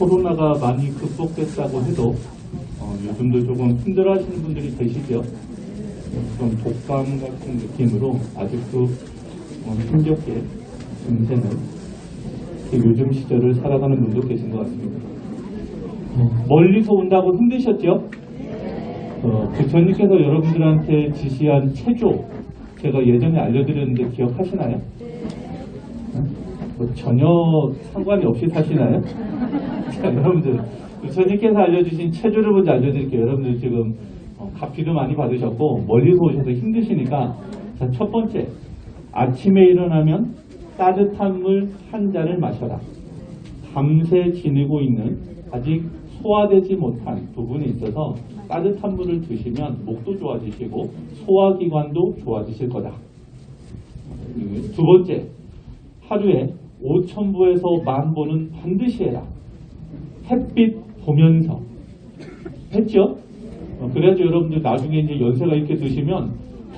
코로나가 많이 극복됐다고 해도 요즘도 조금 힘들어하시는 분들이 계시죠. 좀 독감 같은 느낌으로 아직도 힘겹게 인생을 요즘 시절을 살아가는 분도 계신 것 같습니다. 멀리서 온다고 힘드셨죠? 부처님께서 여러분들한테 지시한 체조 제가 예전에 알려드렸는데 기억하시나요? 전혀 상관이 없이 사시나요? 자, 여러분들 부처님께서 알려주신 체조를 먼저 알려드릴게요. 여러분들 지금 가피도 많이 받으셨고 멀리서 오셔서 힘드시니까 자, 첫 번째, 아침에 일어나면 따뜻한 물 한 잔을 마셔라. 밤새 지내고 있는 아직 소화되지 못한 부분이 있어서 따뜻한 물을 드시면 목도 좋아지시고 소화기관도 좋아지실 거다. 두 번째, 하루에 5,000보에서 10,000보는 반드시 해라. 햇빛 보면서 했죠? 그래야지 여러분들 나중에 이제 연세가 이렇게 드시면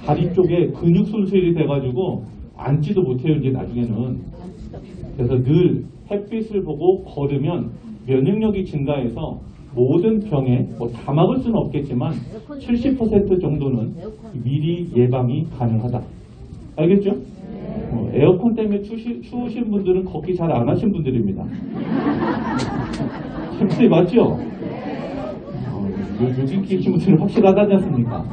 다리 쪽에 근육 손실이 돼가지고 앉지도 못해요 이제 나중에는. 그래서 늘 햇빛을 보고 걸으면 면역력이 증가해서 모든 병에 다 막을 수는 없겠지만 70% 정도는 미리 예방이 가능하다. 알겠죠? 에어컨 때문에 추우신 분들은 걷기 잘 안 하신 분들입니다. 햇빛이 맞죠? 요즘 끼신 분들은 확실하다지 않습니까?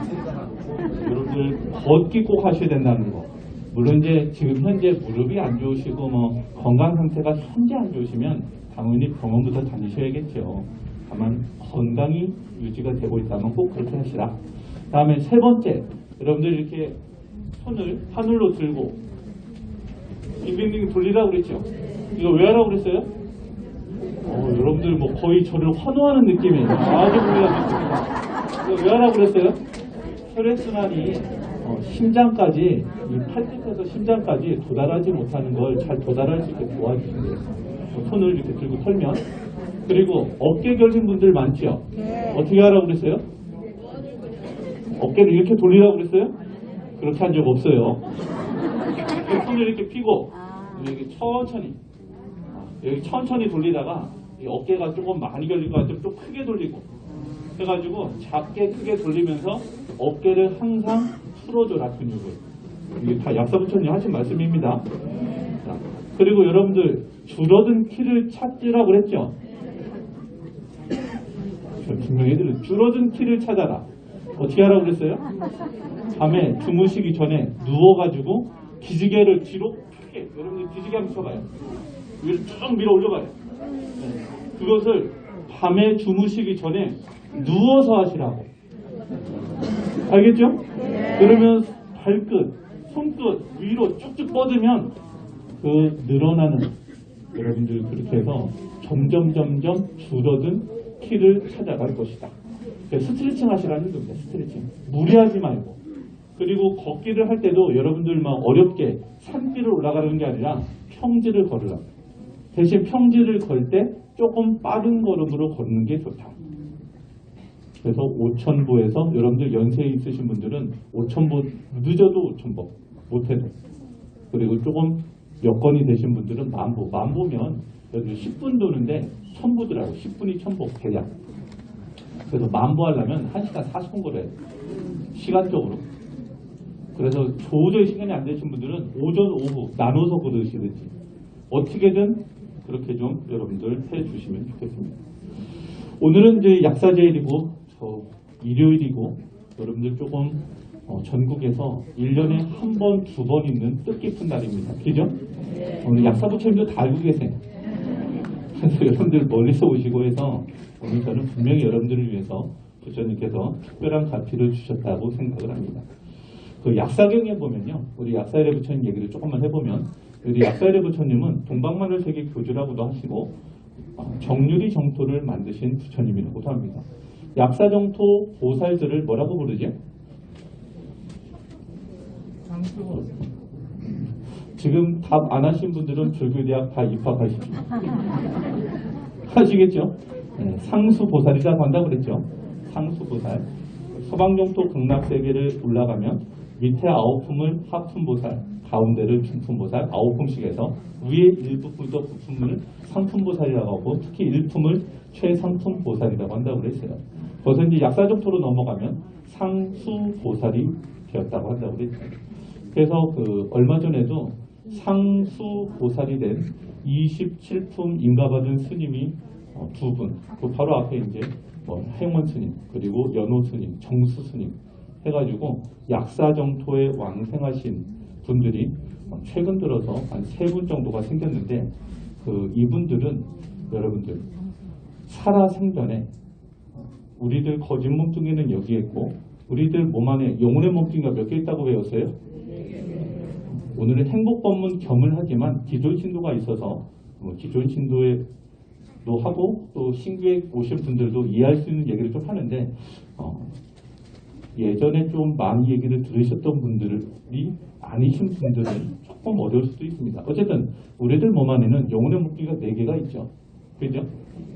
여러분들 걷기 꼭 하셔야 된다는 거. 물론 이제 지금 현재 무릎이 안 좋으시고 건강 상태가 현재 안 좋으시면 당연히 병원부터 다니셔야겠죠. 다만 건강이 유지가 되고 있다면 꼭 그렇게 하시라. 다음에 세 번째, 여러분들 이렇게 손을 하늘로 들고 빙빙빙 돌리라고 그랬죠. 이거 왜 하라고 그랬어요? 여러분들 거의 저를 환호하는 느낌이에요. 아주 훌륭합니다. 이거 왜 하라고 그랬어요? 혈액순환이 심장까지, 이 팔뚝에서 심장까지 도달하지 못하는 걸 잘 도달할 수 있게 도와주신대요. 손을 이렇게 들고 털면. 그리고 어깨 결린 분들 많죠? 어떻게 하라고 그랬어요? 어깨를 이렇게 돌리라고 그랬어요? 그렇게 한 적 없어요. 손을 이렇게 펴고 이렇게 천천히 돌리다가 이 어깨가 조금 많이 결린 것 같으면 좀 크게 돌리고 해가지고 작게 크게 돌리면서 어깨를 항상 풀어줘라 근육을. 이게 다 약사부처님 하신 말씀입니다. 자, 그리고 여러분들 줄어든 키를 찾으라고 그랬죠? 분명히 애들은 줄어든 키를 찾아라. 어떻게 하라고 그랬어요? 밤에 주무시기 전에 누워가지고 기지개를 뒤로 크게, 여러분들 기지개 한번 쳐봐요. 위로 쭉 밀어 올려봐요. 그것을 밤에 주무시기 전에 누워서 하시라고. 알겠죠? 그러면 발끝, 손끝 위로 쭉쭉 뻗으면 그 늘어나는, 여러분들 그렇게 해서 점점 줄어든 키를 찾아갈 것이다. 스트레칭 하시라는 겁니다. 스트레칭. 무리하지 말고. 그리고 걷기를 할 때도 여러분들 막 어렵게 산길을 올라가는 게 아니라 평지를 걸으라. 대신 평지를 걸 때 조금 빠른 걸음으로 걷는 게 좋다. 그래서 5,000보에서 여러분들 연세 있으신 분들은 5,000보, 늦어도 5,000보, 못해도. 그리고 조금 여건이 되신 분들은 10,000보. 10,000보면 여기 10분 도는데 1,000보더라고. 10분이 1,000보 대략. 그래서 10,000보 하려면 1시간 40분 걸어야 돼. 시간적으로. 그래서 도저히 시간이 안 되신 분들은 오전, 오후 나눠서 걸으시든지 어떻게든 그렇게 좀 여러분들 해주시면 좋겠습니다. 오늘은 이제 약사제일이고 일요일이고 여러분들 조금 전국에서 1년에 한 번, 2번 있는 뜻깊은 날입니다. 그죠? 오늘 약사부처님도 다 알고 계세요. 그래서 여러분들 멀리서 오시고 해서 오늘 저는 분명히 여러분들을 위해서 부처님께서 특별한 가피를 주셨다고 생각을 합니다. 그 약사경에 보면요, 우리 약사일의 부처님 얘기를 조금만 해보면, 우리 약사일의 부처님은 동방마늘 세계 교주라고도 하시고 정유리 정토를 만드신 부처님이라고도 합니다. 약사정토 보살들을 뭐라고 부르죠? 지금 답 안 하신 분들은 불교대학 다 입학하시죠. 하시겠죠? 네, 상수보살이라고 한다고 그랬죠. 상수보살. 서방정토 극락세계를 올라가면 밑에 9품을 하품보살, 가운데를 중품보살 9품씩 해서 위에 1부품도 부품을 상품보살이라고 하고 특히 1품을 최상품보살이라고 한다고 그랬어요. 거기서 이제 약사정토로 넘어가면 상수보살이 되었다고 한다고 그랬어요. 그래서 얼마 전에도 상수보살이 된 27품 인가받은 스님이 두 분, 그 바로 앞에 이제 행원 스님, 그리고 연호 스님, 정수 스님 해가지고 약사정토에 왕생하신 분들이 최근 들어서 한 3분 정도가 생겼는데 이분들은 여러분들 살아생전에 우리들 거짓 몸뚱이는 여기에 있고 우리들 몸 안에 영혼의 몸뚱이가 몇 개 있다고 배웠어요? 오늘은 행복법문 겸을 하지만 기존 신도가 있어서 기존 신도에도 하고 또 신규에 오신 분들도 이해할 수 있는 얘기를 좀 하는데 예전에 좀 많이 얘기를 들으셨던 분들이 아니신 분들은 조금 어려울 수도 있습니다. 어쨌든 우리들 몸 안에는 영혼의 몸뚱이가 4개가 있죠. 그죠?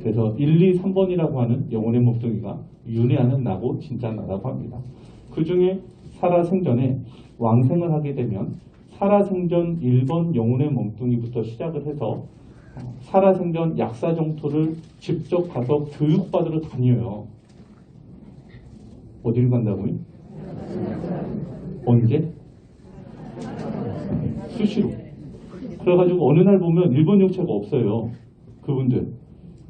그래서 1, 2, 3번이라고 하는 영혼의 몸뚱이가 윤회하는 나고 진짜 나라고 합니다. 그 중에 살아생전에 왕생을 하게 되면 살아생전 1번 영혼의 몸뚱이부터 시작을 해서 살아생전 약사정토를 직접 가서 교육받으러 다녀요. 어디를 간다고요? 언제? 수시로. 그래가지고 어느 날 보면 일본 용체가 없어요. 그분들.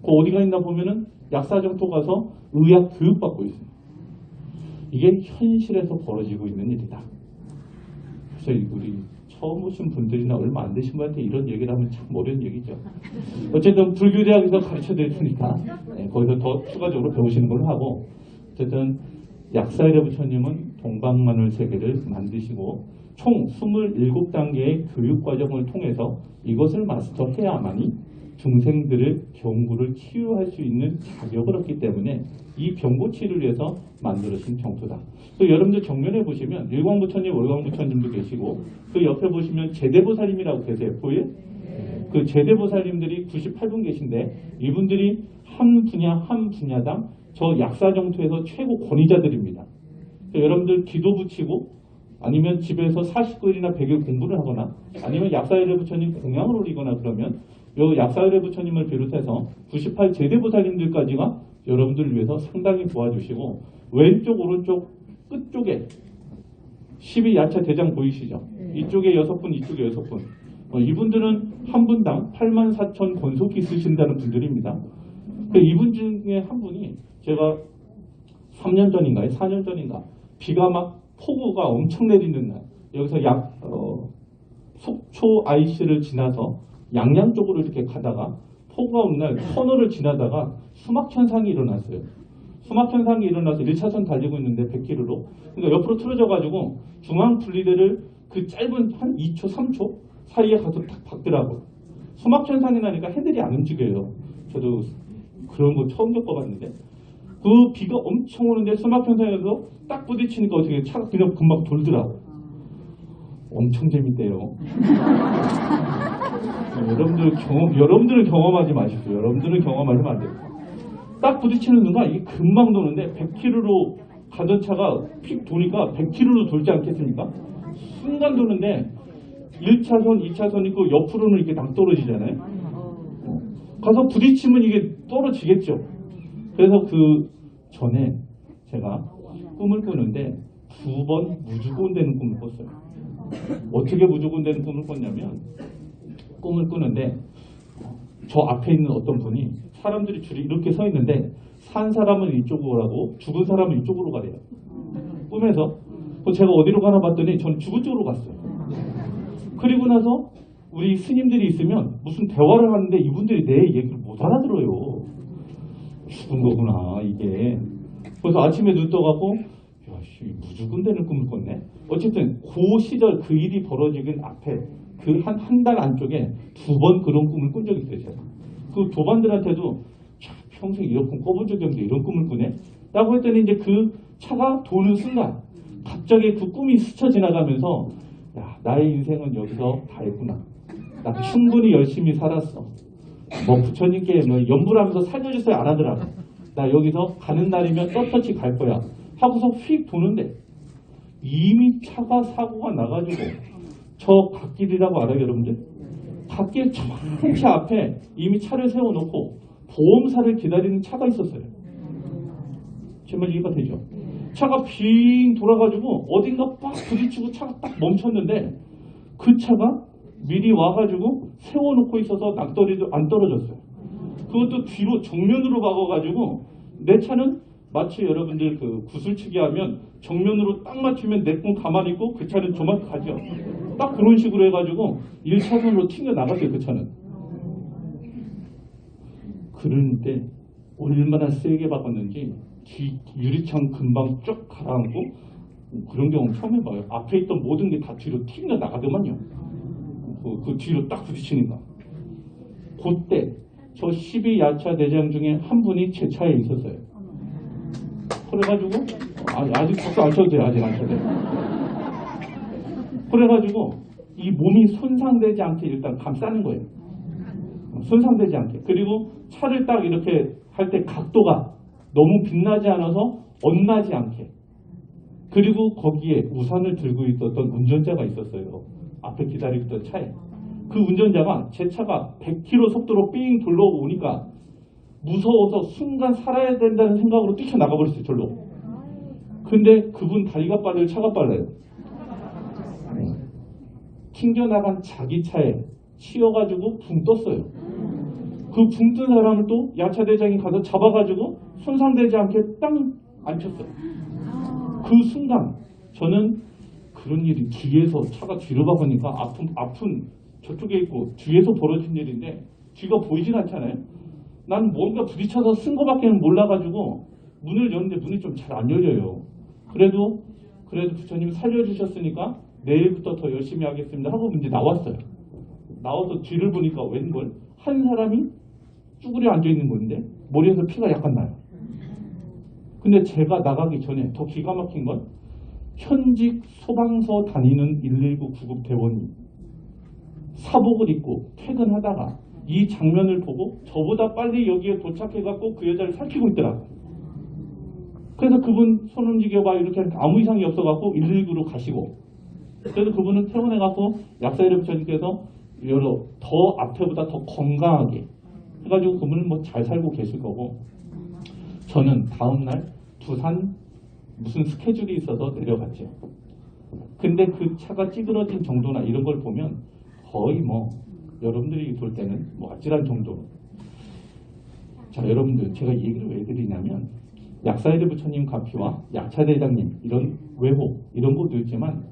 어디가 있나 보면은 약사정토 가서 의학 교육받고 있어요. 이게 현실에서 벌어지고 있는 일이다. 그래서 우리 처음 오신 분들이나 얼마 안 되신 분한테 이런 얘기를 하면 참 어려운 얘기죠. 어쨌든 불교대학에서 가르쳐 드렸으니까 거기서 더 추가적으로 배우시는 걸로 하고 어쨌든 약사일의 부처님은 동방마늘 세계를 만드시고 총 27단계의 교육과정을 통해서 이것을 마스터해야만이 중생들의 병구를 치유할 수 있는 자격을 얻기 때문에 이 병고 치유를 위해서 만들어진 정토다. 또 여러분들 정면에 보시면 일광부처님, 월광부처님도 계시고 그 옆에 보시면 제대보살님이라고 계세요. 보여요? 그 제대보살님들이 98분 계신데 이분들이 한 분야당 저 약사정토에서 최고 권위자들입니다. 여러분들 기도 붙이고 아니면 집에서 40글이나 100일 공부를 하거나 아니면 약사일의 부처님 공양을 올리거나 그러면 요 약사일의 부처님을 비롯해서 98 제대보살님들까지가 여러분들을 위해서 상당히 도와주시고 왼쪽 오른쪽 끝쪽에 12야차 대장 보이시죠? 이쪽에 6분 이쪽에 6분 이분들은 한 분당 84,000 권속기 쓰신다는 분들입니다. 이분 중에 한 분이 제가 3년 전인가요? 4년 전인가 비가 막 폭우가 엄청 내리는 날 여기서 속초 IC를 지나서 양양 쪽으로 이렇게 가다가 폭우가 오는 날 터널을 지나다가 수막현상이 일어났어요. 수막현상이 일어나서 1차선 달리고 있는데 100km로 그러니까 옆으로 틀어져가지고 중앙분리대를 그 짧은 한 2초 3초 사이에 가서 탁 박더라고요. 수막현상이 나니까 핸들이 안 움직여요. 저도 그런 거 처음 겪어봤는데 그 비가 엄청 오는데 수막현상에서 딱 부딪히니까 어떻게 차가 그냥 금방 돌더라고. 엄청 재밌대요. 여러분들은 경험하지 마십시오. 여러분들은 경험하시면 안 돼요. 딱 부딪히는 순간 이게 금방 도는데 100km로 가던 차가 픽 도니까 100km로 돌지 않겠습니까? 순간 도는데 1차선, 2차선 있고 옆으로는 이렇게 낭떨어지잖아요. 가서 부딪히면 이게 떨어지겠죠. 그래서 그 전에 제가 꿈을 꾸는데 2번 무조건 되는 꿈을 꿨어요. 어떻게 무조건 되는 꿈을 꿨냐면 꿈을 꾸는데 저 앞에 있는 어떤 분이 사람들이 줄이 이렇게 서 있는데 산 사람은 이쪽으로 가고 죽은 사람은 이쪽으로 가래요. 꿈에서. 제가 어디로 가나 봤더니 저는 죽은 쪽으로 갔어요. 그리고 나서 우리 스님들이 있으면 무슨 대화를 하는데 이분들이 내 얘기를 못 알아들어요. 죽은 거구나 이게. 그래서 아침에 눈 떠갖고 야씨 무조건 되는 꿈을 꿨네. 어쨌든 그 시절 그 일이 벌어지긴 앞에 그 한 달 안쪽에 2번 그런 꿈을 꾼 적이 있어요. 제가. 그 조반들한테도 평생 이런 꿈 꿔본 적이 없는데 이런 꿈을 꾸네? 라고 했더니 이제 그 차가 도는 순간 갑자기 그 꿈이 스쳐 지나가면서 야 나의 인생은 여기서 다 했구나. 나 충분히 열심히 살았어. 뭐 부처님께 뭐 연불하면서 살려주세요 안 하더라고. 나 여기서 가는 날이면 떳떳이 갈 거야. 하고서 휙 도는데 이미 차가 사고가 나가지고 저 갓길이라고 알아요, 여러분들? 갓길 정확히 앞에 이미 차를 세워놓고 보험사를 기다리는 차가 있었어요. 제 말 이해가 되죠? 차가 빙 돌아가지고 어딘가 빡 부딪히고 차가 딱 멈췄는데 그 차가 미리 와가지고 세워놓고 있어서 낭떠러리도 안 떨어졌어요. 그것도 뒤로 정면으로 박아가지고 내 차는 마치 여러분들 그 구슬치기 하면 정면으로 딱 맞추면 내 건 가만히 있고 그 차는 조만 가죠. 딱 그런 식으로 해가지고 1차선으로 튕겨나갔어요. 그 차는. 그런데 얼마나 세게 박았는지 유리창 금방 쭉 가라앉고 그런 경우 처음 해봐요. 앞에 있던 모든 게 다 뒤로 튕겨나가더만요. 그 뒤로 딱 부딪히니까. 그때 저 12야차 대장 중에 한 분이 제 차에 있었어요. 그래가지고 아직 박수 안 쳐도 돼요. 아직 안 쳐도 돼요. 그래가지고 이 몸이 손상되지 않게 일단 감싸는 거예요. 손상되지 않게. 그리고 차를 딱 이렇게 할 때 각도가 너무 빛나지 않아서 엇나지 않게. 그리고 거기에 우산을 들고 있었던 운전자가 있었어요. 앞에 기다리고 있던 차에. 그 운전자가 제 차가 100km 속도로 삥 돌아오니까 무서워서 순간 살아야 된다는 생각으로 뛰쳐나가 버렸어요. 절로. 근데 그분 다리가 빨라요? 차가 빨라요? 튕겨나간 자기 차에 치여가지고 붕 떴어요. 그 붕 뜬 사람을 또 야차대장이 가서 잡아가지고 손상되지 않게 딱 앉혔어요. 그 순간 저는 그런 일이 뒤에서 차가 뒤로 가보니까 아픈 저쪽에 있고 뒤에서 벌어진 일인데 뒤가 보이진 않잖아요. 난 뭔가 부딪혀서 쓴 거밖에 몰라가지고 문을 여는데 문이 좀 잘 안 열려요. 그래도 부처님 살려주셨으니까 내일부터 더 열심히 하겠습니다 하고 이제 나왔어요. 나와서 뒤를 보니까 웬걸 한 사람이 쭈그려 앉아있는 건데 머리에서 피가 약간 나요. 근데 제가 나가기 전에 더 기가 막힌 건 현직 소방서 다니는 119 구급 대원이 사복을 입고 퇴근하다가 이 장면을 보고 저보다 빨리 여기에 도착해갖고 그 여자를 살피고 있더라고요. 그래서 그분 손 움직여봐 이렇게 아무 이상이 없어갖고 119로 가시고, 그래서 그분은 퇴원해갖고 약사일의 부처님께서 여러 더 앞에보다 더 건강하게 해가지고 그분은 뭐 잘 살고 계실 거고, 저는 다음날 부산 무슨 스케줄이 있어서 내려갔죠. 근데 그 차가 찌그러진 정도나 이런 걸 보면 거의 뭐 여러분들이 볼 때는 뭐 아찔한 정도로. 자, 여러분들 제가 이 얘기를 왜 드리냐면 약사일의 부처님 가피와 야차대장님 이런 외호 이런 것도 있지만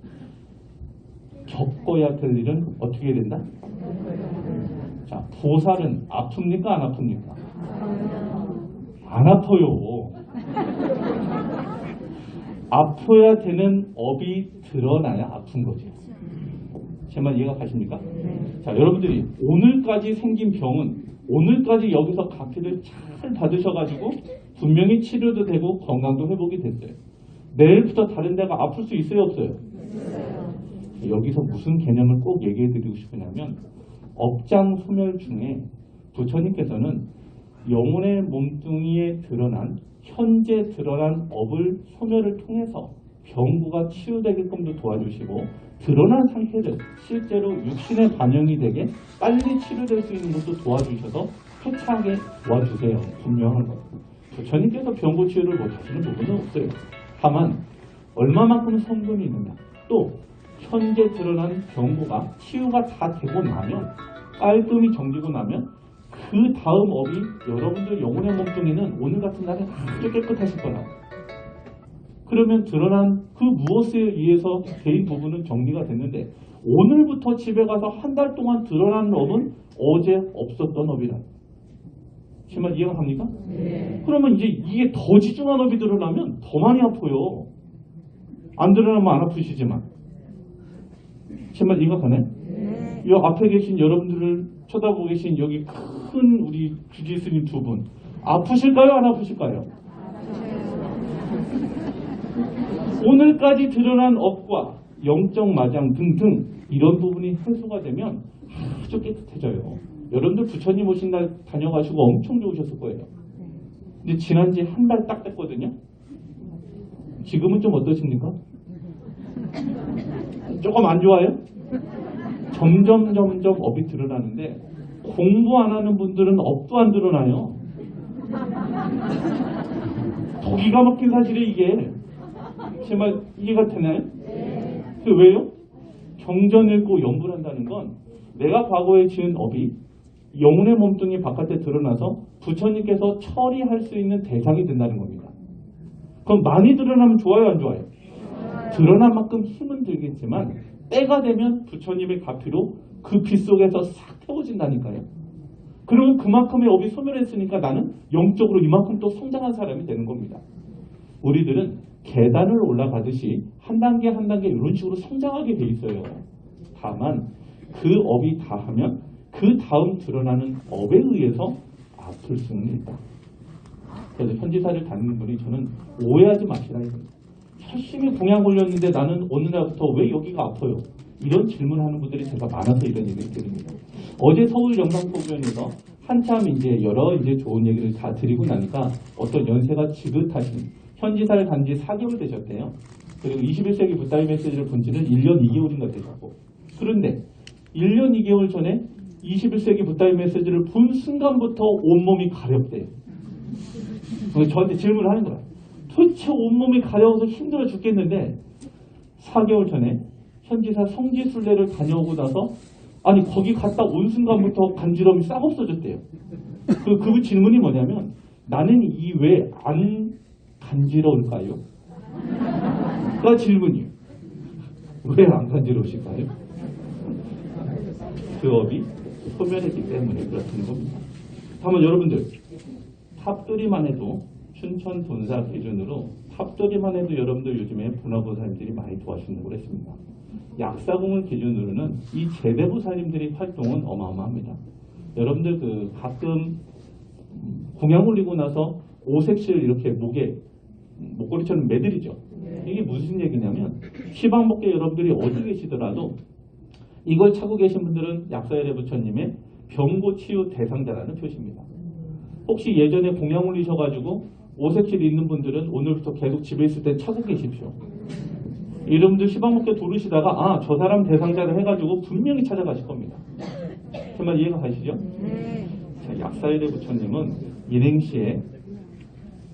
겪어야 될 일은 어떻게 해야 된다? 자, 보살은 아픕니까 안 아픕니까? 안 아파요. 아파야 되는 업이 드러나야 아픈 거죠. 제 말 이해가 가십니까? 자, 여러분들이 오늘까지 생긴 병은 오늘까지 여기서 가피를 잘 받으셔가지고 분명히 치료도 되고 건강도 회복이 됐어요. 내일부터 다른 데가 아플 수 있어요 없어요? 여기서 무슨 개념을 꼭 얘기해 드리고 싶으냐면 업장 소멸 중에 부처님께서는 영혼의 몸뚱이에 드러난 현재 드러난 업을 소멸을 통해서 병구가 치유되게끔도 도와주시고 드러난 상태를 실제로 육신에 반영이 되게 빨리 치료될 수 있는 것도 도와주셔서 쾌차하게 도와주세요. 분명한 것. 부처님께서 병고 치유를 못하시는 부분은 없어요. 다만 얼마만큼 성분이 있느냐, 또 현재 드러난 병고가 치유가 다 되고 나면 깔끔히 정지고 나면 그 다음 업이 여러분들 영혼의 몸뚱이는 오늘 같은 날에 아주 깨끗하실 거라고. 그러면 드러난 그 무엇에 의해서 개인 부분은 정리가 됐는데 오늘부터 집에 가서 한 달 동안 드러난 업은 어제 없었던 업이라. 정말 이해가 갑니까? 네. 그러면 이제 이게 더 지중한 업이 드러나면 더 많이 아파요. 안 드러나면 안 아프시지만. 정말 이해가 가네? 네. 이 앞에 계신 여러분들을 쳐다보고 계신 여기 큰 우리 주지 스님 두 분 아프실까요? 안 아프실까요? 오늘까지 드러난 업과 영적 마장 등등 이런 부분이 해소가 되면 아주 깨끗해져요. 여러분들 부처님 오신 날 다녀가시고 엄청 좋으셨을 거예요. 근데 지난 지 한 달 딱 됐거든요. 지금은 좀 어떠십니까? 조금 안 좋아요? 점점 업이 드러나는데 공부 안 하는 분들은 업도 안 드러나요. 더 기가 막힌 사실이 이게. 제 말 이해가 되나요? 그 왜요? 경전 읽고 연구를 한다는 건 내가 과거에 지은 업이 영혼의 몸뚱이 바깥에 드러나서 부처님께서 처리할 수 있는 대상이 된다는 겁니다. 그럼 많이 드러나면 좋아요, 안 좋아요? 드러난 만큼 힘은 들겠지만 때가 되면 부처님의 가피로 그 빛 속에서 싹 태워진다니까요. 그러면 그만큼의 업이 소멸했으니까 나는 영적으로 이만큼 또 성장한 사람이 되는 겁니다. 우리들은 계단을 올라가듯이 한 단계 한 단계 이런 식으로 성장하게 돼 있어요. 다만 그 업이 다하면 그 다음 드러나는 업에 의해서 아플 수는 있다. 그래서 현지사를 다니는 분이 저는 오해하지 마시라 이겁니다. 열심히 공약 올렸는데 나는 어느 날부터 왜 여기가 아파요? 이런 질문하는 분들이 제가 많아서 이런 얘기를 드립니다. 어제 서울 영상포교원에서 한참 이제 여러 이제 좋은 얘기를 다 드리고 나니까 어떤 연세가 지긋하신 현지사를 간 지 4개월 되셨대요. 그리고 21세기 붓다이 메시지를 본 지는 1년 2개월인가 되셨고. 그런데 1년 2개월 전에 21세기 붓다이 메시지를 본 순간부터 온몸이 가렵대요. 저한테 질문을 하는 거야. 도대체 온몸이 가려워서 힘들어 죽겠는데 4개월 전에 현지사 성지순례를 다녀오고 나서 아니 거기 갔다 온 순간부터 간지럼이 싹 없어졌대요. 그 질문이 뭐냐면 나는 이 왜 안 간지러울까요? 그 질문이에요. 왜 안 간지러우실까요? 그 업이 소멸했기 때문에 그렇다는 겁니다. 다만 여러분들 탑돌이만 해도 춘천 본사 기준으로 탑돌이만 해도 여러분들 요즘에 분화보살님들이 많이 도와주신다고 그랬습니다. 약사공을 기준으로는 이 제대보살님들이 활동은 어마어마합니다. 여러분들 그 가끔 공양 올리고 나서 오색실 이렇게 목걸이처럼 매드리죠. 이게 무슨 얘기냐면 시방법계 여러분들이 어디 계시더라도 이걸 차고 계신 분들은 약사열애 부처님의 병고치유 대상자라는 표시입니다. 혹시 예전에 공양 올리셔가지고 오색실 있는 분들은 오늘부터 계속 집에 있을 때 차고 계십시오. 이름들 시방법계 도르시다가 아, 저 사람 대상자를 해가지고 분명히 찾아가실 겁니다. 정말 이해가 가시죠? 자, 약사열애 부처님은 일행시에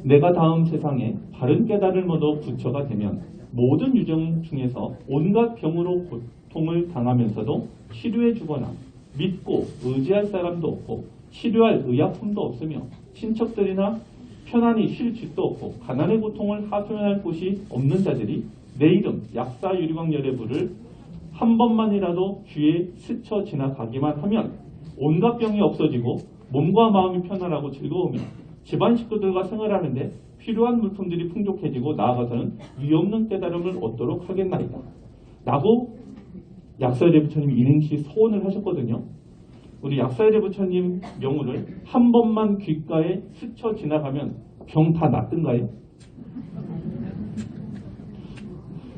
내가 다음 세상에 바른 깨달음을 얻어 부처가 되면 모든 유정 중에서 온갖 병으로 고통을 당하면서도 치료해 주거나 믿고 의지할 사람도 없고 치료할 의약품도 없으며 친척들이나 편안히 쉴 집도 없고 가난의 고통을 하소연할 곳이 없는 자들이 내 이름 약사유리광열애부를 한 번만이라도 귀에 스쳐 지나가기만 하면 온갖 병이 없어지고 몸과 마음이 편안하고 즐거우며 집안 식구들과 생활하는데 필요한 물품들이 풍족해지고 나아가서는 위없는 깨달음을 얻도록 하겠나이다. 라고 약사열애 부처님이 일행시 소원을 하셨거든요. 우리 약사열애 부처님 명호를 한 번만 귓가에 스쳐 지나가면 병 다 낫던가요?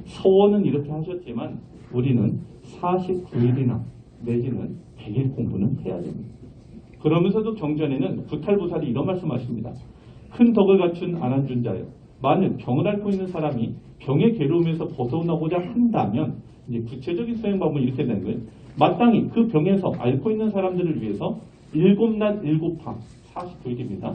소원은 이렇게 하셨지만 우리는 49일이나 내지는 100일 공부는 해야 됩니다. 그러면서도 경전에는 부탈보살이 이런 말씀하십니다. 큰 덕을 갖춘 안한준자여 만일 병을 앓고 있는 사람이 병의 괴로움에서 벗어나고자 한다면 이제 구체적인 수행 방법은 이렇게 되는 거예요. 마땅히 그 병에서 앓고 있는 사람들을 위해서 7낮 7밤 49일입니다.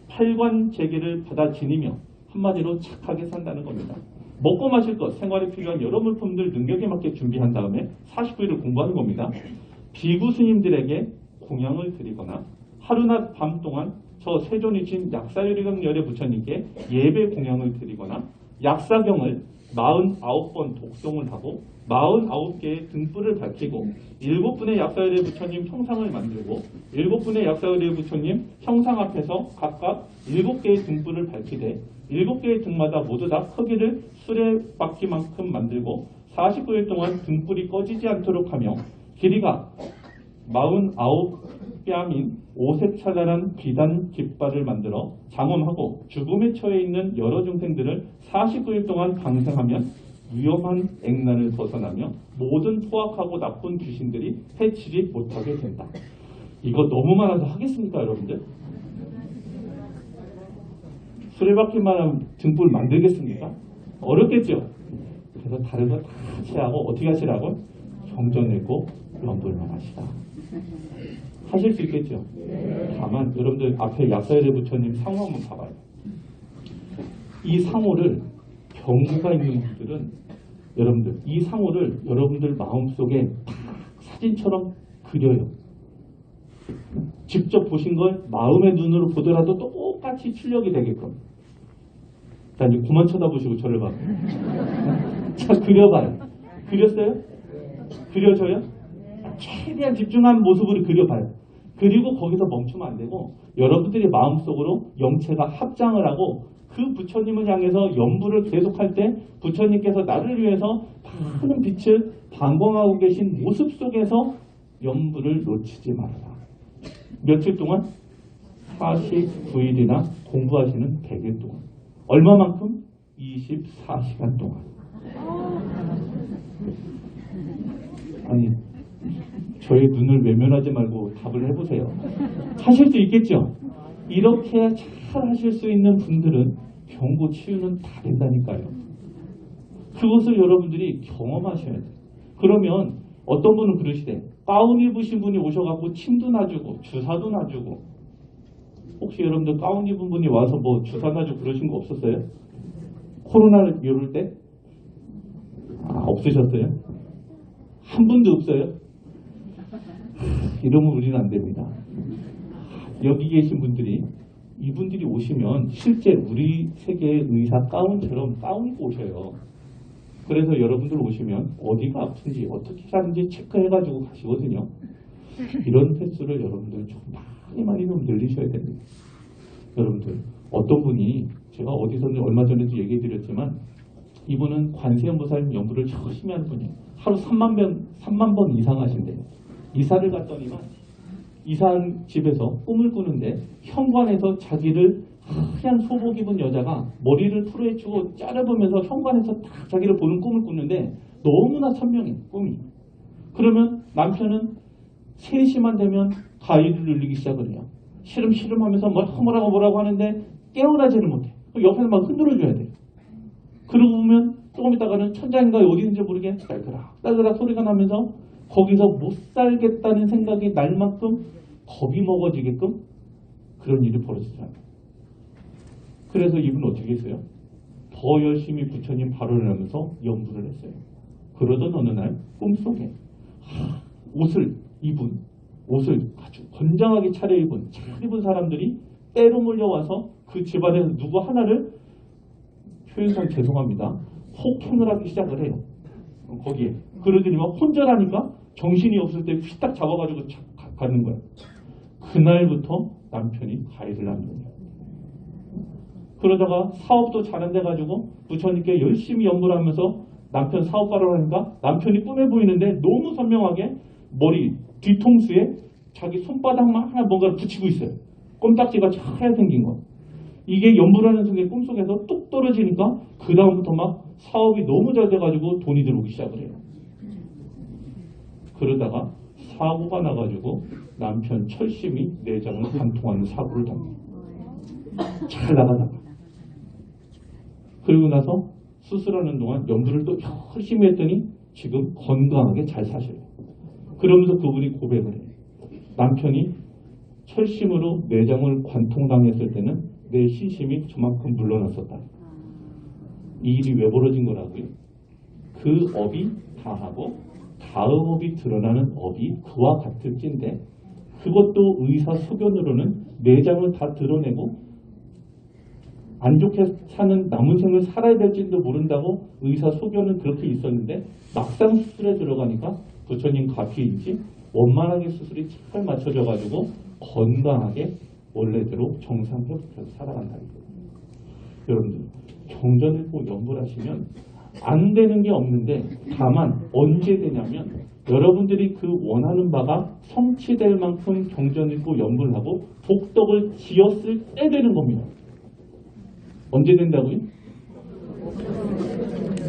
8관 재계를 받아 지니며 한마디로 착하게 산다는 겁니다. 먹고 마실 것, 생활에 필요한 여러 물품들 능력에 맞게 준비한 다음에 49일을 공부하는 겁니다. 비구 스님들에게 공양을 드리거나 하루낮 밤 동안 저 세존이신 약사유리광 열애 부처님께 예배 공양을 드리거나 약사경을 49번 독송을 하고 49개의 등불을 밝히고 7분의 약사열애 부처님 형상을 만들고 7분의 약사열애 부처님 형상 앞에서 각각 7개의 등불을 밝히되 7개의 등마다 모두 다 크기를 수레바퀴만큼 만들고 49일 동안 등불이 꺼지지 않도록 하며 길이가 49뺨인 오색찬란한 비단 깃발을 만들어 장엄하고 죽음에 처해 있는 여러 중생들을 49일 동안 방생하면 위험한 액난을 벗어나며 모든 포악하고 나쁜 귀신들이 해치지 못하게 된다. 이거 너무 많아서 하겠습니까, 여러분들? 수레바퀴만 하면 등불 만들겠습니까? 어렵겠죠? 그래서 다른 거 다 하시라고 어떻게 하시라고? 경전내고 연불만 하시라. 하실 수 있겠죠? 다만 여러분들 앞에 약사여대 부처님 상호 한번 봐봐요. 이 상호를 경구가 있는 분들은 여러분들 이 상호를 여러분들 마음속에 딱 사진처럼 그려요. 직접 보신 걸 마음의 눈으로 보더라도 똑같이 출력이 되게끔. 자, 이제 그만 쳐다보시고 저를 봐요. 자, 그려봐요. 그렸어요? 그려져요? 최대한 집중한 모습으로 그려봐요. 그리고 거기서 멈추면 안 되고 여러분들이 마음속으로 영체가 합장을 하고 그 부처님을 향해서 연부를 계속할 때 부처님께서 나를 위해서 많은 빛을 방광하고 계신 모습 속에서 연부를 놓치지 말아라. 며칠 동안 49일이나 공부하시는 100일 동안. 얼마만큼? 24시간 동안. 아니, 저의 눈을 외면하지 말고 답을 해보세요. 하실 수 있겠죠? 이렇게 잘 하실 수 있는 분들은 병고 치유는 다 된다니까요. 그것을 여러분들이 경험하셔야 돼요. 그러면 어떤 분은 그러시대. 가운 입으신 분이 오셔갖고 침도 놔주고 주사도 놔주고. 혹시 여러분들 가운 입은 분이 와서 뭐 주사 놔주고 그러신 거 없었어요? 코로나를 이럴 때? 없으셨어요? 한 분도 없어요? 이러면 우리는 안 됩니다. 여기 계신 분들이 이분들이 오시면 실제 우리 세계의 의사 가운처럼 가운 입고 오셔요. 그래서 여러분들 오시면 어디가 아픈지 어떻게 하는지 체크해가지고 가시거든요. 이런 횟수를 여러분들 좀 많이 좀 늘리셔야 됩니다. 여러분들 어떤 분이 제가 어디서 얼마 전에도 얘기해드렸지만 이분은 관세음보살 연부를 열심히 하는 분이에요. 하루 3만 번 이상 하신대요. 이사를 갔더니만 이사한 집에서 꿈을 꾸는데 현관에서 자기를 하얀 소복 입은 여자가 머리를 풀어헤치고 자르면서 현관에서 딱 자기를 보는 꿈을 꾸는데 너무나 선명해 꿈이. 그러면 남편은 3시만 되면 가위를 눌리기 시작을 해요. 시름 하면서 뭐라고 하는데 깨어나지는 못해. 옆에서 막 흔들어줘야 돼요. 그러고 보면 조금 있다가는 천장인가 어디인지 모르게 딸그락 소리가 나면서 거기서 못 살겠다는 생각이 날 만큼 겁이 먹어지게끔 그런 일이 벌어지잖아요. 그래서 이분은 어떻게 했어요? 더 열심히 부처님 발언을 하면서 연부를 했어요. 그러던 어느 날 꿈속에 옷을 아주 건장하게 차려입은 잘 입은 사람들이 때로 몰려와서 그 집안에서 누구 하나를 표현상 죄송합니다. 폭행을 하기 시작을 해요. 거기에. 그러더니만 혼자라니까 정신이 없을 때 휘딱 잡아가지고 가는 거예요. 그날부터 남편이 가해를 하는 거예요. 그러다가 사업도 잘 안 돼가지고 부처님께 열심히 연구를 하면서 남편 사업 발언을 하니까 남편이 꿈에 보이는데 너무 선명하게 머리 뒤통수에 자기 손바닥만 하나 뭔가를 붙이고 있어요. 껌딱지가 하얗게 생긴 거. 이게 연부라는 순간 꿈속에서 뚝 떨어지니까 그 다음부터 막 사업이 너무 잘 돼가지고 돈이 들어오기 시작을 해요. 그러다가 사고가 나가지고 남편 철심히 내장을 관통하는 사고를 당해요. 잘 나가다가. 그리고 나서 수술하는 동안 연부를 또 열심히 했더니 지금 건강하게 잘 사셔요. 그러면서 그분이 고백을 해요. 남편이 철심으로 내장을 관통당했을 때는 내 신심이 저만큼 물러났었다. 이 일이 왜 벌어진 거라고요? 그 업이 다하고 다음 업이 드러나는 업이 그와 같을진데 그것도 의사 소견으로는 내장을 다 드러내고 안 좋게 사는 남은 생을 살아야 될지도 모른다고 의사 소견은 그렇게 있었는데 막상 수술에 들어가니까 부처님 가피인지 원만하게 수술이 잘 맞춰져가지고 건강하게 원래대로 정상 회복해서 살아간다. 여러분들 경전을 꼭 연구를 하시면 안 되는 게 없는데 다만 언제 되냐면 여러분들이 그 원하는 바가 성취될 만큼 경전 읽고 연구를 하고 복덕을 지었을 때 되는 겁니다. 언제 된다고요?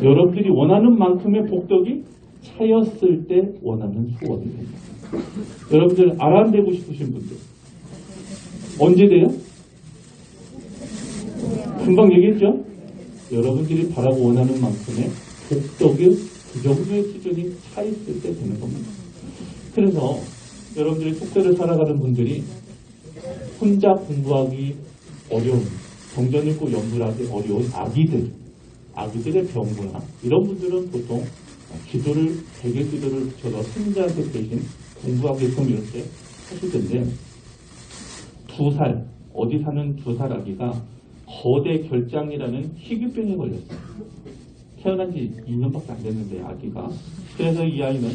여러분들이 원하는 만큼의 복덕이 차였을 때 원하는 소원이 됩니다. 여러분들 아람되고 싶으신 분들 언제 돼요? 금방 얘기했죠? 여러분들이 바라고 원하는 만큼의 그 복덕의 그 정도의 수준이 차 있을 때 되는 겁니다. 그래서 여러분들이 속세를 살아가는 분들이 혼자 공부하기 어려운, 정전 읽고 연구를 하기 어려운 아기들의 병구나 이런 분들은 보통 기도를, 베개 기도를 붙여서 손자한테 대신 공부하게끔 이렇게 하실 텐데, 2살, 어디 사는 2살 아기가 거대 결장이라는 희귀병에 걸렸어요. 태어난 지 2년밖에 안 됐는데 아기가. 그래서 이 아이는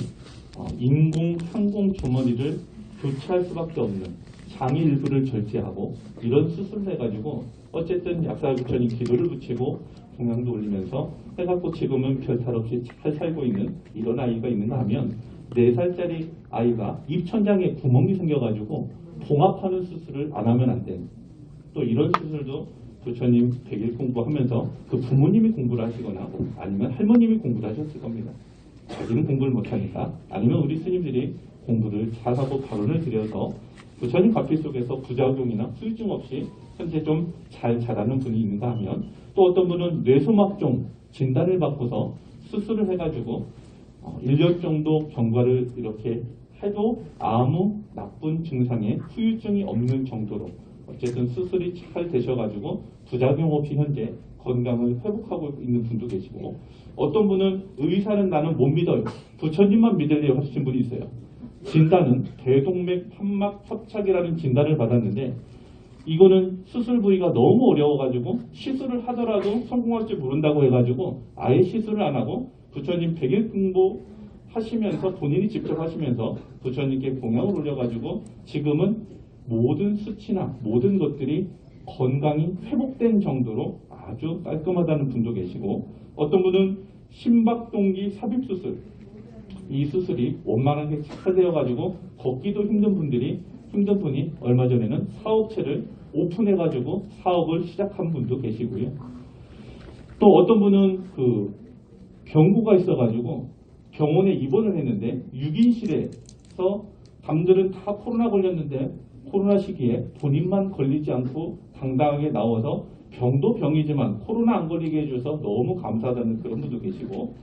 인공 항공 주머니를 교체할 수밖에 없는 장의 일부를 절제하고 이런 수술을 해가지고 어쨌든 약사 부처님 기도를 붙이고 동양도 올리면서 해갖고 지금은 별탈 없이 잘 살고 있는 이런 아이가 있는가 하면, 4살짜리 아이가 입천장에 구멍이 생겨가지고 봉합하는 수술을 안 하면 안 되는, 또 이런 수술도 부처님 100일 공부하면서 그 부모님이 공부를 하시거나 아니면 할머님이 공부를 하셨을 겁니다. 자기는 공부를 못하니까, 아니면 우리 스님들이 공부를 잘하고 발언을 드려서 부처님 가피 속에서 부작용이나 후유증 없이 현재 좀 잘 자라는 분이 있는가 하면, 또 어떤 분은 뇌소막종 진단을 받고서 수술을 해가지고 1년 정도 경과를 이렇게 해도 아무 나쁜 증상에 후유증이 없는 정도로 어쨌든 수술이 잘 되셔가지고 부작용 없이 현재 건강을 회복하고 있는 분도 계시고, 어떤 분은 의사는 나는 못 믿어요, 부처님만 믿을래요 하시는 분이 있어요. 진단은 대동맥 판막 협착이라는 진단을 받았는데, 이거는 수술 부위가 너무 어려워가지고 시술을 하더라도 성공할 줄 모른다고 해가지고 아예 시술을 안 하고 부처님 100일 공부 하시면서 본인이 직접 하시면서 부처님께 공양을 올려가지고 지금은 모든 수치나 모든 것들이 건강이 회복된 정도로 아주 깔끔하다는 분도 계시고, 어떤 분은 심박동기 삽입수술, 이 수술이 원만하게 잘 되어가지고 걷기도 힘든 분이 얼마 전에는 사업체를 오픈해가지고 사업을 시작한 분도 계시고요. 또 어떤 분은 그 병구가 있어가지고 병원에 입원을 했는데 6인실에서 남들은 다 코로나 걸렸는데 코로나 시기에 본인만 걸리지 않고 당당하게 나와서 병도 병이지만 코로나 안 걸리게 해줘서 너무 감사하다는 그런 분도 계시고,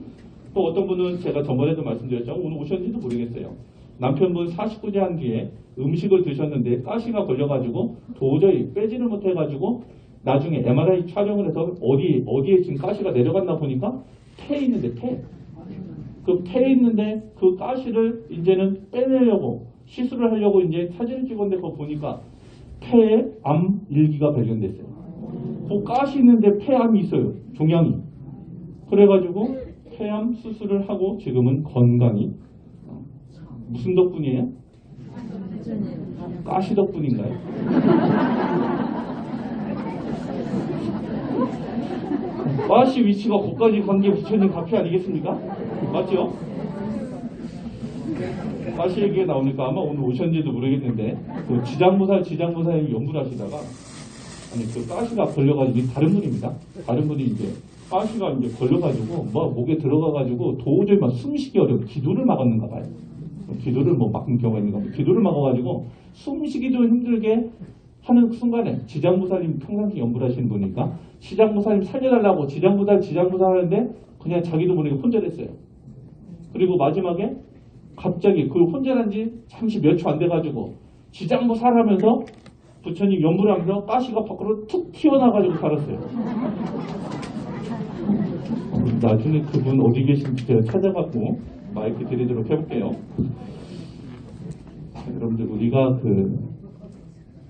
또 어떤 분은 제가 저번에도 말씀드렸지만 오늘 오셨는지도 모르겠어요. 남편분 49세 한 뒤에 음식을 드셨는데 가시가 걸려가지고 도저히 빼지를 못해가지고 나중에 MRI 촬영을 해서 어디에 지금 가시가 내려갔나 보니까 폐에 있는데 폐에 있는데 그 가시를 이제는 빼내려고 시술을 하려고 이제 사진을 찍었는데 그거 보니까 폐에 암 일기가 발견됐어요. 그 가시 있는데 폐암이 있어요, 종양이. 그래가지고 폐암 수술을 하고 지금은 건강히, 무슨 덕분이에요? 가시 덕분인가요? 가시 위치가 거기까지 간 게 부처님 가피 아니겠습니까? 맞죠? 가시 얘기가 나오니까 아마 오늘 오셨는지도 모르겠는데, 그 지장무사에 연구를 하시다가, 아니 그 가시가 걸려가지고, 다른 분입니다. 다른 분이 이제 가시가 이제 걸려가지고 뭐 목에 들어가가지고 도저히 막 숨쉬기 어려워, 기도를 막았는가 봐요. 기도를 뭐 막은 경우가 있는가 봐요. 기도를 막아가지고 숨쉬기도 힘들게 하는 순간에, 지장무사님 평상시 연구를 하시는 분이니까 지장무사님 살려달라고 지장무사 하는데 그냥 자기도 모르게 혼절했어요. 그리고 마지막에 갑자기 그 혼절한 지 잠시 몇 초 안 돼가지고 지장무사를 하면서 부처님 연구를 하면서 가시가 밖으로 툭 튀어나와가지고 살았어요. 나중에 그분 어디 계신지 제가 찾아갖고 마이크 드리도록 해볼게요. 여러분들, 우리가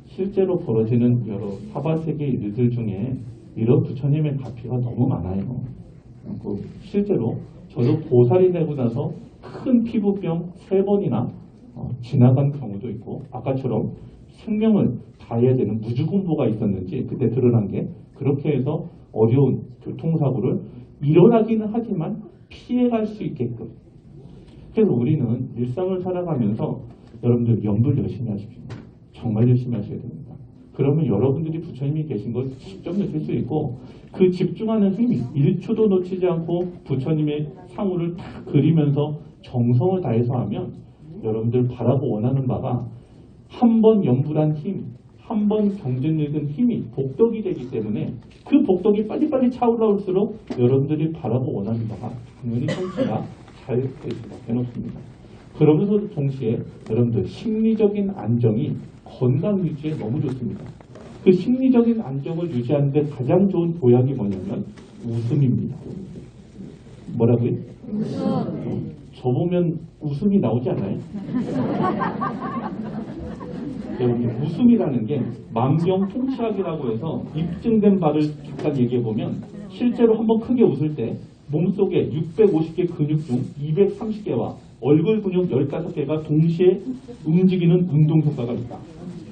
실제로 벌어지는 여러 사바세계 일들 중에 이런 부처님의 가피가 너무 많아요. 실제로 저도 보살이 되고 나서 큰 피부병 3번이나 지나간 경우도 있고, 아까처럼 생명을 다해야 되는 무주공보가 있었는지 그때 드러난 게, 그렇게 해서 어려운 교통사고를 일어나기는 하지만 피해갈 수 있게끔. 그래서 우리는 일상을 살아가면서 여러분들 연불 열심히 하십시오. 정말 열심히 하셔야 됩니다. 그러면 여러분들이 부처님이 계신 걸 직접 느낄 수 있고, 그 집중하는 힘이 1초도 놓치지 않고 부처님의 상호를 다 그리면서 정성을 다해서 하면 여러분들 바라고 원하는 바가 한 번 연불한 힘, 한 번 경전 읽은 힘이 복덕이 되기 때문에 그 복덕이 빨리빨리 차올라올수록 여러분들이 바라고 원하는 바가 당연히 성취가 잘 해놓습니다. 그러면서도 동시에 여러분들 심리적인 안정이 건강 유지에 너무 좋습니다. 그 심리적인 안정을 유지하는 데 가장 좋은 보약이 뭐냐면 웃음입니다. 뭐라고요? 웃음. 저 보면 웃음이 나오지 않아요? 여러분, 웃음이라는 게 만병통치약이라고 해서 입증된 바를 잠깐 얘기해 보면 실제로 한번 크게 웃을 때 몸속에 650개 근육 중 230개와 얼굴 근육 15개가 동시에 움직이는 운동 효과가 있다.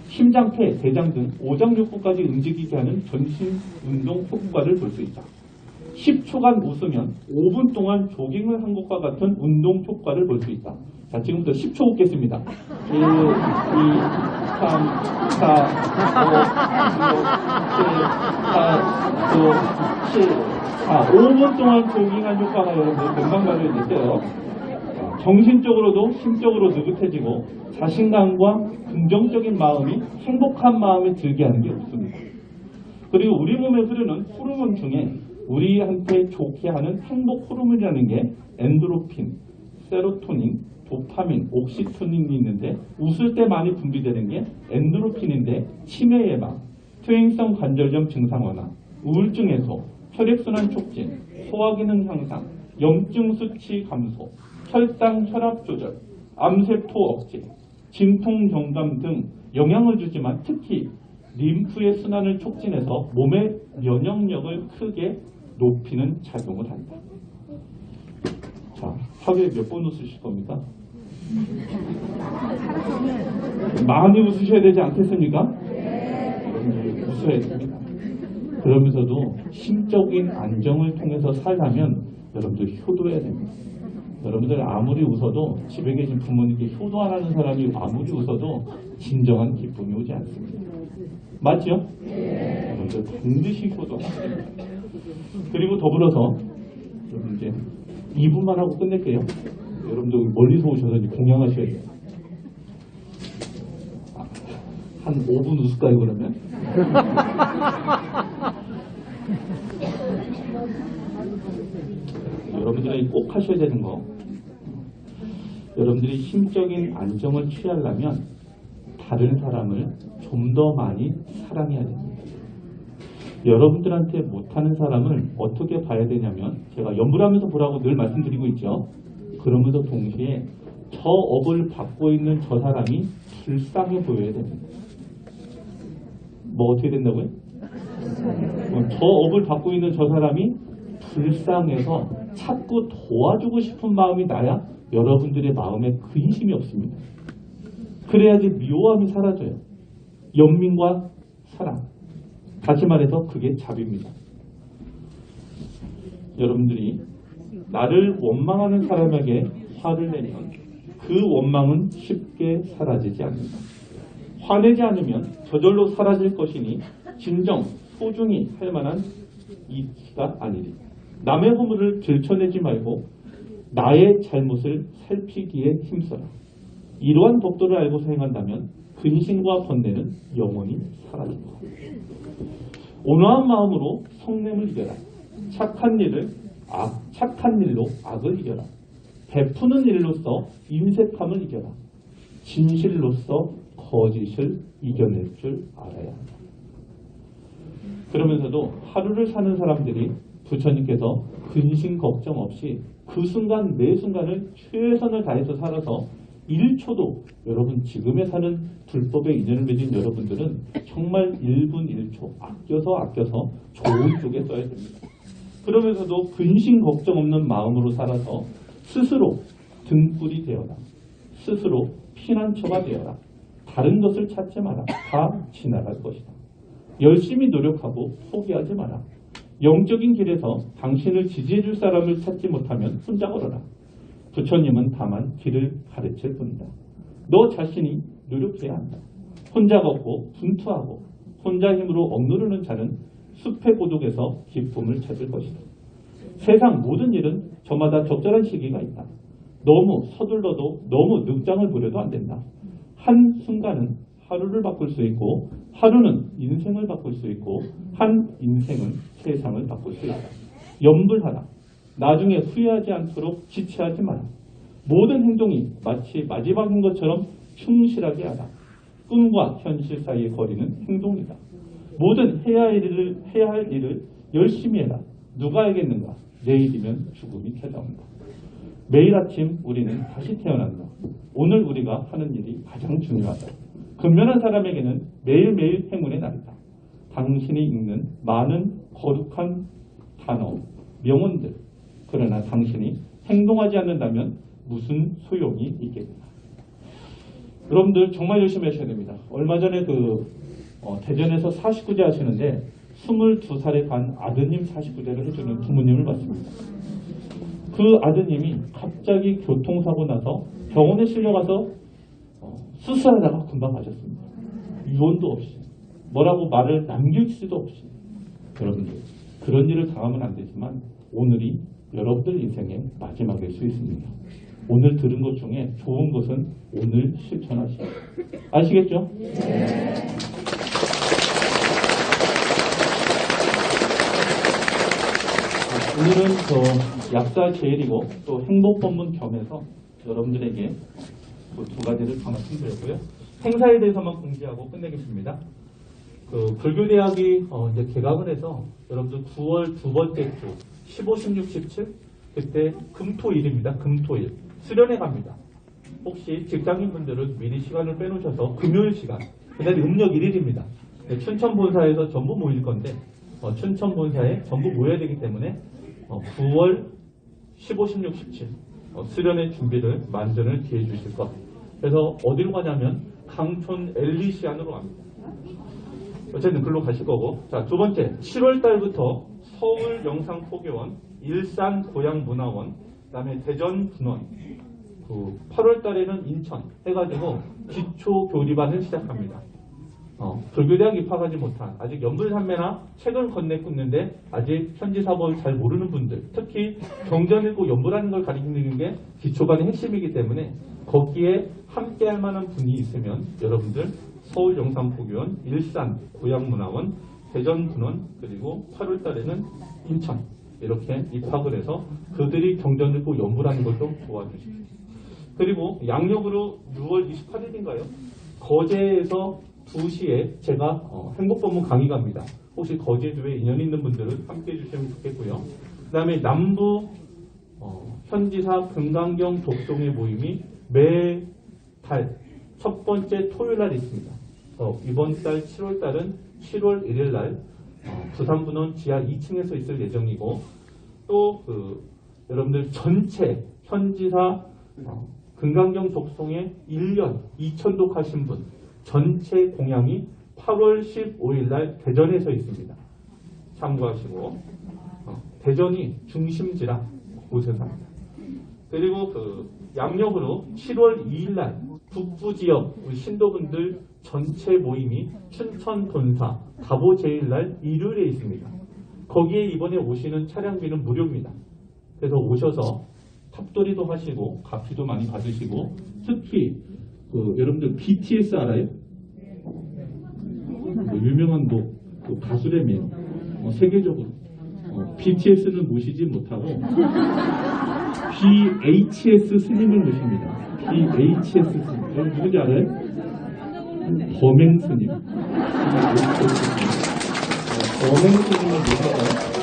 심장, 폐, 대장 등 오장육부까지 움직이게 하는 전신 운동 효과를 볼 수 있다. 10초간 웃으면 5분 동안 조깅을 한 것과 같은 운동 효과를 볼 수 있다. 자, 지금부터 10초 웃겠습니다. 1, 2, 3, 4, 5, 6, 7, 8, 9, 10. 자, 5분 동안 조깅한 효과가 여러분들 금방 발휘됐어요. 정신적으로도 심적으로 느긋해지고 자신감과 긍정적인 마음이 행복한 마음에 들게 하는 게 없습니다. 그리고 우리 몸에 흐르는 호르몬 중에 우리한테 좋게 하는 행복 호르몬이라는 게 엔도르핀, 세로토닌, 도파민, 옥시토닌이 있는데 웃을 때 많이 분비되는 게 엔도르핀인데 치매 예방, 퇴행성 관절염 증상 완화, 우울증 해소, 혈액순환 촉진, 소화기능 향상, 염증 수치 감소, 혈당 혈압 조절, 암세포 억제, 진통 경감 등 영향을 주지만 특히 림프의 순환을 촉진해서 몸의 면역력을 크게 높이는 작용을 한다. 자, 하루에 몇 번 웃으실 겁니까? 많이 웃으셔야 되지 않겠습니까? 웃어야 됩니다. 그러면서도 심적인 안정을 통해서 살려면 여러분들 효도해야 됩니다. 여러분들 아무리 웃어도 집에 계신 부모님께 효도 안 하는 사람이 아무리 웃어도 진정한 기쁨이 오지 않습니다. 맞죠? 여러분들 반드시 효도하셔야 됩니다. 그리고 더불어서 여러분 이제 2분만 하고 끝낼게요. 여러분들 멀리서 오셔서 이제 공양하셔야 돼요. 한 5분 웃을까요 그러면? 여러분들이 꼭 하셔야 되는 거, 여러분들이 심적인 안정을 취하려면 다른 사람을 좀 더 많이 사랑해야 됩니다. 여러분들한테 못하는 사람을 어떻게 봐야 되냐면 제가 연불하면서 보라고 늘 말씀드리고 있죠. 그러면서 동시에 저 업을 받고 있는 저 사람이 불쌍해 보여야 됩니다. 뭐 어떻게 된다고요? 저 업을 받고 있는 저 사람이 불쌍해서 자꾸 도와주고 싶은 마음이 나야 여러분들의 마음에 근심이 없습니다. 그래야지 미워함이 사라져요. 연민과 사랑. 다시 말해서 그게 자비입니다. 여러분들이 나를 원망하는 사람에게 화를 내면 그 원망은 쉽게 사라지지 않는다. 화내지 않으면 저절로 사라질 것이니 진정 소중히 할 만한 이치가 아니리. 남의 허물을 들춰내지 말고 나의 잘못을 살피기에 힘써라. 이러한 법도를 알고 사용한다면 근심과 번뇌는 영원히 사라진다. 온화한 마음으로 성냄을 이겨라. 착한 일로 악을 이겨라. 베푸는 일로서 인색함을 이겨라. 진실로서 거짓을 이겨낼 줄 알아야 한다. 그러면서도 하루를 사는 사람들이 부처님께서 근심 걱정 없이 그 순간 매 순간을 최선을 다해서 살아서 1초도 여러분 지금에 사는 불법의 인연을 맺은 여러분들은 정말 1분 1초 아껴서 좋은 쪽에 써야 됩니다. 그러면서도 근심 걱정 없는 마음으로 살아서 스스로 등불이 되어라. 스스로 피난처가 되어라. 다른 것을 찾지 마라. 다 지나갈 것이다. 열심히 노력하고 포기하지 마라. 영적인 길에서 당신을 지지해줄 사람을 찾지 못하면 혼자 걸어라. 부처님은 다만 길을 가르칠 뿐이다. 너 자신이 노력해야 한다. 혼자 걷고 분투하고 혼자 힘으로 억누르는 자는 숲의 고독에서 기쁨을 찾을 것이다. 세상 모든 일은 저마다 적절한 시기가 있다. 너무 서둘러도 너무 늑장을 부려도 안 된다. 한 순간은 하루를 바꿀 수 있고 하루는 인생을 바꿀 수 있고 한 인생은 세상을 바꿀 수 있다. 염불하라. 나중에 후회하지 않도록 지체하지 마라. 모든 행동이 마치 마지막인 것처럼 충실하게 하라. 꿈과 현실 사이의 거리는 행동이다. 모든 해야 할 일을 열심히 해라. 누가 알겠는가? 내일이면 죽음이 찾아온다. 매일 아침 우리는 다시 태어난다. 오늘 우리가 하는 일이 가장 중요하다. 근면한 사람에게는 매일매일 행운의 날이다. 당신이 읽는 많은 거룩한 단어, 명언들. 그러나 당신이 행동하지 않는다면 무슨 소용이 있겠느냐. 여러분들 정말 열심히 하셔야 됩니다. 얼마 전에 대전에서 49제 하시는데 22살에 간 아드님 49제를 해주는 부모님을 봤습니다. 그 아드님이 갑자기 교통사고 나서 병원에 실려가서 수술하다가 금방 가셨습니다. 유언도 없이 뭐라고 말을 남길 수도 없이. 여러분들 그런 일을 당하면 안 되지만 오늘이 여러분들 인생의 마지막일 수 있습니다. 오늘 들은 것 중에 좋은 것은 오늘 실천하시오. 아시겠죠? 네. 오늘은 약사 제일이고 또 행복법문 겸해서 여러분들에게 두 가지를 더 말씀드렸고요. 행사에 대해서만 공지하고 끝내겠습니다. 불교대학이 이제 개강을 해서 여러분들 9월 두 번째 주 15, 16, 17 그때 금토일입니다. 금토일 수련회 갑니다. 혹시 직장인분들은 미리 시간을 빼놓으셔서 금요일 시간 그날이 음력 1일입니다. 춘천 본사에서 전부 모일 건데 춘천 본사에 전부 모여야 되기 때문에 9월 15, 16, 17 수련회 준비를 만전을 기해 주실 것. 그래서 어디로 가냐면 강촌 엘리시안으로 갑니다. 어쨌든 글로 가실 거고. 자, 두 번째 7월 달부터 서울 영상포교원, 일산 고향문화원, 그다음에 대전 분원, 8월 달에는 인천 해가지고 기초 교리반을 시작합니다. 불교대학 입학하지 못한 아직 연불산매나 책을 건네 굽는데 아직 현지사법을 잘 모르는 분들, 특히 경전 읽고 연불하는 걸 가리키는 게 기초반의 핵심이기 때문에 거기에 함께할 만한 분이 있으면 여러분들 서울 영상포교원, 일산 고향문화원, 대전 분원, 그리고 8월 달에는 인천 이렇게 입학을 해서 그들이 경전 읽고 연불하는 걸 좀 도와주십시오. 그리고 양력으로 6월 28일인가요? 거제에서 2시에 제가 행복법문 강의 갑니다. 혹시 거제주에 인연 있는 분들은 함께해 주시면 좋겠고요. 그 다음에 남부 현지사 금강경 독송의 모임이 매달 첫 번째 토요일 날 있습니다. 이번 달 7월 달은 7월 1일 날 부산분원 지하 2층에서 있을 예정이고 또 여러분들 전체 현지사 금강경 독송에 1년 2천독 하신 분 전체 공양이 8월 15일 날 대전에서 있습니다. 참고하시고 대전이 중심지라 곳에서 합니다. 그리고 양력으로 7월 2일 날 북부 지역 우리 신도분들 전체 모임이 춘천 본사 다보 제일 날 일요일에 있습니다. 거기에 이번에 오시는 차량비는 무료입니다. 그래서 오셔서 탑돌이도 하시고 가피도 많이 받으시고 특히 여러분들 BTS 알아요? 유명한 가수라며 세계적으로 BTS는 모시지 못하고 BHS 스님을 모십니다. BHS 스님 여러분 누군지 알아요? 범행 스님. 범행 스님을 모셔서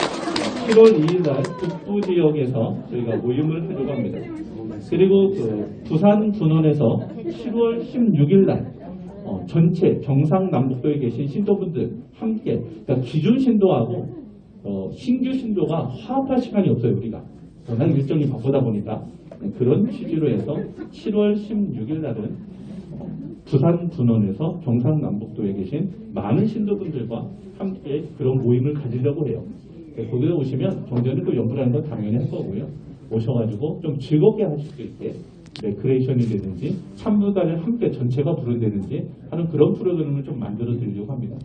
7월 2일 날 북부 지역에서 저희가 모임을 하려고 합니다. 그리고 부산 분원에서 7월 16일 날 전체 경상남북도에 계신 신도분들 함께 그러니까 기존 신도하고 신규 신도가 화합할 시간이 없어요. 우리가 워낙 일정이 바쁘다 보니까 그런 취지로 해서 7월 16일 날은 부산 분원에서 경상남북도에 계신 많은 신도분들과 함께 그런 모임을 가지려고 해요. 거기에 오시면 경전을 또 연구하는 건 당연히 할 거고요. 오셔가지고 좀 즐겁게 하실 수 있게 레크레이션이라든지 참부단을 함께 전체가 부른다든지 하는 그런 프로그램을 좀 만들어 드리려고 합니다.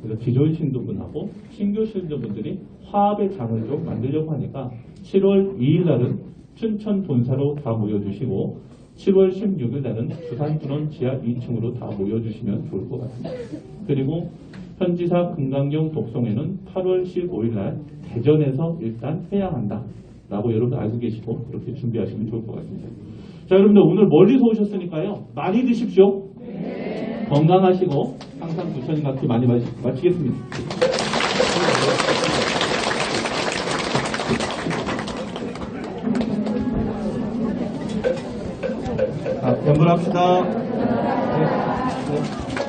그래서 기존 신도분하고 신규 신도분들이 화합의 장을 좀 만들려고 하니까 7월 2일 날은 춘천 본사로 다 모여주시고 7월 16일 날은 부산분원 지하 2층으로 다 모여주시면 좋을 것 같습니다. 그리고 현지사 금강경 독송회는 8월 15일 날 대전에서 일단 해야 한다. 라고 여러분들 알고 계시고 그렇게 준비하시면 좋을 것 같습니다. 자, 여러분들 오늘 멀리서 오셨으니까요. 많이 드십시오. 건강하시고 항상 부처님 같이 많이 마치겠습니다. 연불합시다.